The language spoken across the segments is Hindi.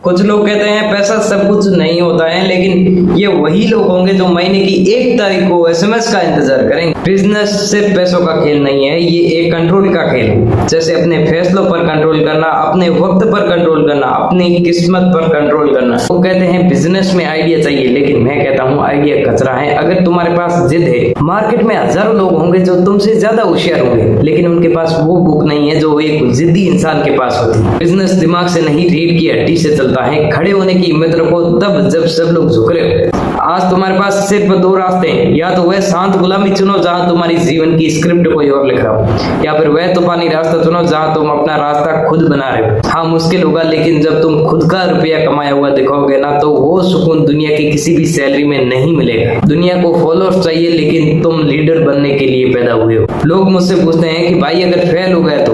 कुछ लोग कहते हैं पैसा सब कुछ नहीं होता है, लेकिन ये वही लोग होंगे जो महीने की 1 तारीख को एसएमएस का इंतजार करेंगे। बिजनेस सिर्फ पैसों का खेल नहीं है, ये एक कंट्रोल का खेल है। जैसे अपने फैसलों पर कंट्रोल करना, अपने वक्त पर कंट्रोल करना, अपनी किस्मत पर कंट्रोल करना। वो कहते हैं बिजनेस में आइडिया चाहिए, लेकिन मैं कहता हूँ आइडिया कचरा है। अगर तुम्हारे पास जिद है, मार्केट में हजारों लोग होंगे जो तुमसे ज्यादा होशियार होंगे, लेकिन उनके पास वो बुक नहीं है जो एक जिद्दी इंसान के पास होती है। बिजनेस दिमाग से नहीं, रीढ़ की हड्डी से चलता है। खड़े होने की हिम्मत रखो तब जब सब लोग झुक रहे हो। आज तुम्हारे पास सिर्फ 2 रास्ते हैं, या तो वह शांत गुलामी चुनो जहां तुम्हारी जीवन की स्क्रिप्ट कोई और लिख रहा हो, या फिर वह तूफानी रास्ता चुनो जहां तुम अपना रास्ता खुद बना रहे हो। हाँ, मुश्किल होगा, लेकिन जब तुम खुद का रुपया कमाया हुआ दिखाओगे ना, तो वो सुकून दुनिया की किसी भी सैलरी में नहीं मिलेगा। दुनिया को फॉलोअर्स चाहिए, लेकिन तुम लीडर बनने के लिए पैदा हुए हो। लोग मुझसे पूछते हैं कि भाई अगर फेल हो गया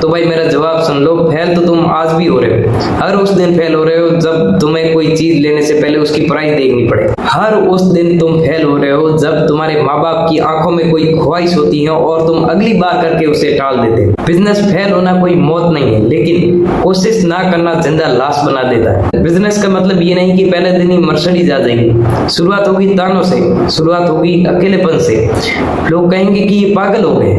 तो भाई मेरा जवाब सुन लो, फेल तो तुम आज भी हो रहे हो। हर उस दिन फेल हो रहे हो जब तुम्हें कोई चीज लेने से पहले उसकी प्राइस देखनी पड़े। हर उस दिन तुम फेल हो रहे हो जब तुम्हारे माँ बाप की आंखों में कोई ख्वाहिश होती है और तुम अगली बार करके उसे टाल देते हो। बिजनेस फेल होना कोई मौत नहीं है, लेकिन कोशिश ना करना जिंदा लाश बना देता है। बिजनेस का मतलब ये नहीं कि पहले दिन ही मर्सिडीज आ जाएगी। शुरुआत होगी तानों से, शुरुआत होगी अकेलेपन से। लोग कहेंगे कि ये पागल हो गए,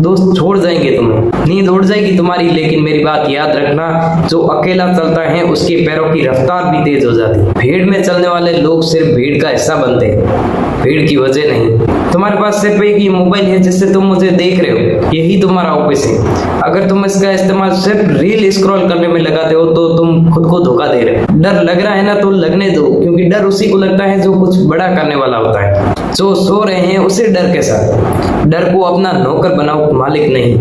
दोस्त छोड़ जाएंगे तुम्हें, नींद उड़ जाएगी तुम्हारी, लेकिन मेरी बात याद रखना, जो अकेला चलता है उसके पैरों की रफ्तार भी तेज हो जाती है। भीड़ में चलने वाले लोग सिर्फ भीड़ का हिस्सा बनते हैं, भीड़ की वजह नहीं। तुम्हारे पास सिर्फ एक ही मोबाइल है जिससे तुम मुझे देख रहे हो, यही तुम्हारा ऑफिस है। अगर तुम इसका इस्तेमाल सिर्फ रील स्क्रॉल करने में लगाते हो तो तुम खुद को धोखा दे रहे हो। डर लग रहा है ना, तो लगने दो, क्योंकि डर उसी को लगता है जो कुछ बड़ा करने वाला होता है। जो सो रहे हैं उसे डर के साथ, डर को अपना नौकर बनाओ, मालिक नहीं।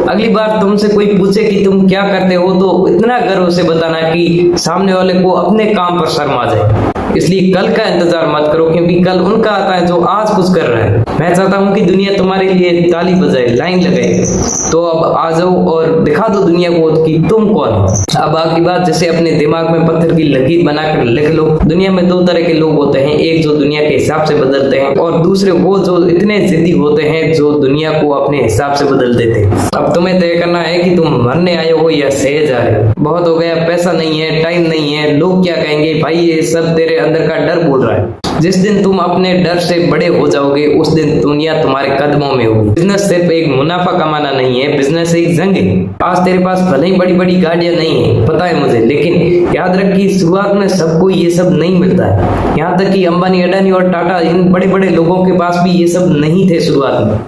अगली बार तुमसे कोई पूछे कि तुम क्या करते हो, तो इतना गर्व से बताना कि सामने वाले को अपने काम पर शर्म आ जाए। इसलिए कल का इंतजार मत करो, क्योंकि कल उनका आता है जो आज कुछ कर रहा है। मैं चाहता हूँ कि दुनिया तुम्हारे लिए ताली बजाए, लाइन लगाए। तो अब आ जाओ और दिखा दो दुनिया को कि तुम कौन हो। अब आखिरी बात, जैसे अपने दिमाग में पत्थर की लकीर बनाकर लिख लो। दुनिया में 2 तरह के लोग होते हैं, एक जो दुनिया के हिसाब से बदलते हैं, और दूसरे वो जो इतने जिद्दी होते हैं जो दुनिया को अपने हिसाब से बदल देते हैं। अब तुम्हें तय करना है कि तुम मरने आए हो या सहे जा रहे हो। बहुत हो गया, पैसा नहीं है, टाइम नहीं है, लोग क्या कहेंगे, भाई ये सब तेरे अंदर का डर बोल रहा है। जिस दिन तुम अपने डर से बड़े हो जाओगे, उस दिन दुनिया तुम्हारे कदमों में होगी। बिजनेस सिर्फ एक मुनाफा कमाना नहीं है, बिजनेस एक जंग है। आज तेरे पास भले ही बड़ी बड़ी गाड़ियां नहीं है, पता है मुझे, लेकिन याद रख कि शुरुआत में सबको ये सब नहीं मिलता है। यहाँ तक कि अंबानी, अडानी और टाटा, इन बड़े बड़े लोगों के पास भी ये सब नहीं थे शुरुआत में।